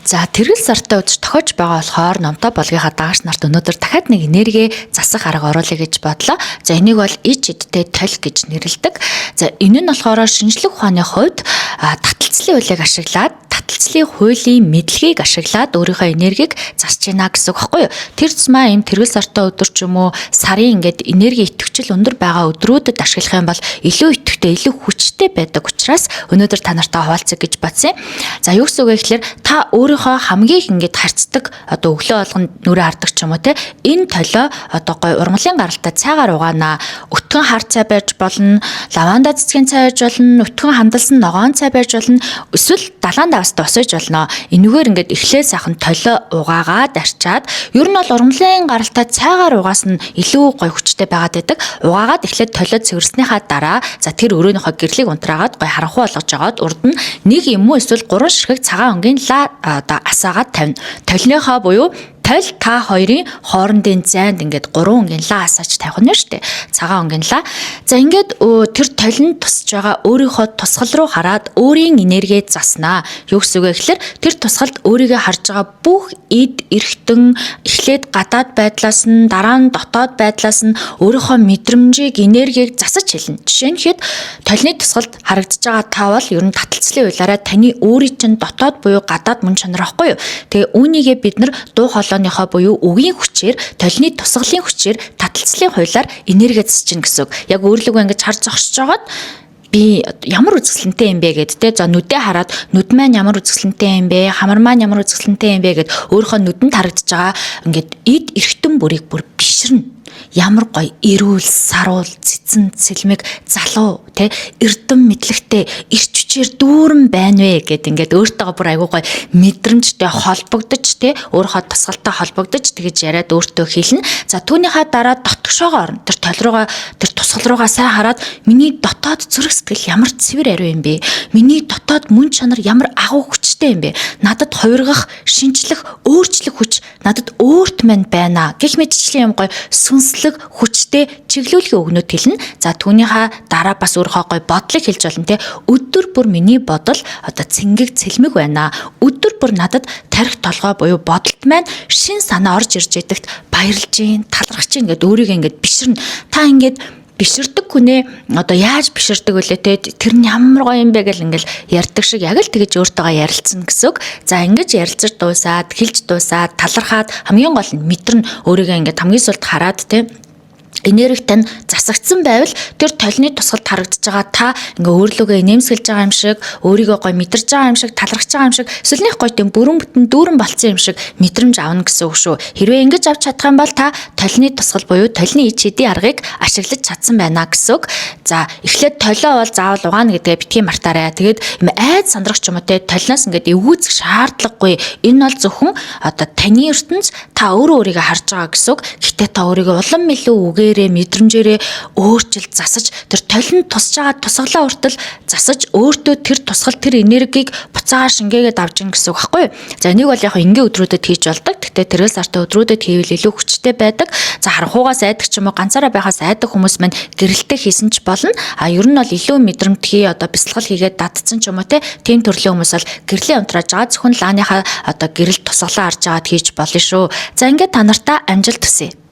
За тэргэл сартай өдөр тохиож байгаа болохоор номтой болгийнхаа дагаш нарт өнөөдөр дахиад нэг энерги засах арга оруулъя гэж бодлоо. За энийг бол ич идтэй толь гэж нэрлэдэг. За энэ нь болохоор шинжлэх ухааны хувьд таталцлын хуулийг ашиглаад таталцлын хуулийн мэдлэгийг ашиглаад өөрийнхөө энергийг засч гинэ гэсэн үг байхгүй юу? Тэр тусмаа ийм тэргэл сартай өдөр ч юм уу сарын ингээд энерги идэвхжил өндөр байгаа өдрүүдэд ашиглах юм бол илүү идэвхтэй, илүү хүчтэй байдаг учраас өнөөдөр та нартай хуваалцах гэж бодсон юм. За юу гэсэн үг вэ гэхээр та өөрийнхөө хамгийн их ингээд харцдаг одоо өглөө болгонд нүрээ хардаг ч юм уу те энэ толио одоо гой урмлын гаралтай цайгаар угаана, өтгөн хар цай байж болно, лаванда цэцгийн цай байж болно, өтгөн хандалсан ногоон цай байж болно, эсвэл далайн даваас тосож болно. Энэгээр ингээд эхлээ сайхан толио угаагаад арчаад ер нь бол урмлын гаралтай цайгаар угаас нь илүү гой хүчтэй байгаад байдаг. Угаагаад эхлээд толио цэвэрснийхаа дараа за тэр өрөөнийхөө гэрлийг унтраагаад гой харанхуй болгож жагаад урд нь нэг юм уу эсвэл 3 ширхэг цагаан өнгийн одоо асаагаад тавина. Толиныхоо буюу толь та хоёрын хоорондын зайд ингээд 3 өнгийн ла асаач тавих нь шүү дээ. Цагаан өнгийн ла. За ингээд тэр толинд тусж байгаа өөрийнхөө тусгал руу хараад өөрийн энерги заснаа. Юу гэсэн үг вэ гэхээр тэр тусгалд өөрийгөө харж байгаа бүх эд эрхтэн эхлээд гадаад байдлаас нь дараа нь дотоод байдлаас нь өөрийнхөө мэдрэмжийг энергийг засаж хэлнэ. Жишээ нь хэд толины тусгалд харагдаж байгаа та бол ер нь таталцлын хуулиараа таны өөрийн чинь дотоод буюу гадаад мөн чанар ахгүй юу. Тэгээ үүнийгээ бид нар дуу хоолойныхоо буюу үгийн хүчээр толины тусгалын хүчээр таталцлын хуулиар энерги засаж гин гэсэн үг. Яг өөрлөгөө ингэж харж зогсож жагаад би ямар үзэсгэлэнтэй юм бэ гэд те за нүдээ хараад нүд маань ямар үзэсгэлэнтэй юм бэ, хамар маань ямар үзэсгэлэнтэй юм бэ гэд өөрийнхөө нүдэнд харагдаж байгаа ингээд эд эрхтэн бүрийг бүр бишрэн ямар гоё эрүүл саруул цэцэн цэлмэг залуу те эрдэм мэдлэгтэй ирч хүчээр дүүрэн байна вэ гэд ингээд өөртөөгөө бүр айгуу гоё мэдрэмжтэй холбогдож те өөрийнхөө тусгалтай холбогдож тэгэж яриад өөртөө хэлнэ. За түүнийхээ дараа дотгошоогоор тэр толь руугаа тэр тусгал руугаа сайн хараад миний дотоод зүрх сэтгэл ямар цэвэр ариу юм бэ? Миний дотоод мөн чанар ямар агуу хүчтэй юм бэ? Надад хувиргах, шинжлэх, өөрчлөх хүч надад өөрт мань байна гэх мэтчлийн юм гоё сүнслэг хүчтэй чиглүүлгийн өгнөд хэлнэ. За түүнийхээ дараа бас өөрийнхөө гоё бодлыг хэлж болно те. Өдөр бүр миний бодол одоо цэнгэг цэлмэг байна. Өдөр бүр надад тарих толгой буюу бодолд маань шин санаа орж ирж идэгт баярлж гин, талархаж гин гэд өөрийгөө ингээд бишрэн та ингээд биширдэг хүнээ одоо яаж биширдэг вүлээ те тэр нь ямар гоё юм бэ гэл ингээл ярьдаг шиг яг л тэгэж өөртөөгөө ярилцсан гэсэн үг. За ингэж ярилцаж дуусаад хэлж дуусаад талархаад хамгийн гол нь мэдэрнэ өөрийгөө ингээд хамгийн сүүлд хараад те энерги тань засагдсан байвал тэр толины тусгалд харагдаж байгаа та ингээ өөрлөгөө нэмсгэлж байгаа юм шиг өөрийгөө гой мэдэрж байгаа юм шиг талархаж байгаа юм шиг эсвэл гой тийм бүрэн бүтэн дүүрэн болцсон юм шиг мэдрэмж авна гэсэн үг шүү. Хэрвээ ингэж авч чадах юм бол та толины тусгал буюу толины ич эдийн аргыг ашиглаж чадсан байна гэсэн үг. За эхлээд толио бол заавал угаана гэдгээ битгий мартаарай. Тэгээд айд сандрагч юм уу те толиноос ингээд эвгүйцэх шаардлагагүй. Энэ бол зөвхөн одоо таны ертөнц та өөрийгөө харж байгаа гэсэн үг. Гэтэ та өөрийгөө улам илүү үгээр мэдрэмжээрээ өөрчилж засаж тэр толинд тусж байгаа тусгалаа хүртэл засаж өөртөө тэр тусгал тэр энергийг буцаагаар шингээгээд авч ийн гэсэн үг байхгүй юу? За энийг бол яг энгийн өдрүүдэд хийж болдог. Гэтэ тэрэл сартай өдрүүдэд хийвэл илүү хүчтэй байдаг. За харанхуугаас айдаг ч юм уу ганцаараа байхаас айдаг хүмүүс маань гэрэлтэй хийсэн ч болно. А ер нь бол илүү мэдрэмтгий одоо бясалгал хийгээд датцсан ч юм уу те тийм төрлийн хүмүүс бол гэрлийн унтрааж байгаа зөвхөн лааныхаа одоо гэрэл тусгалаа харж агаад хийж болно шүү. За ингээд та нартай амжилт хүсье.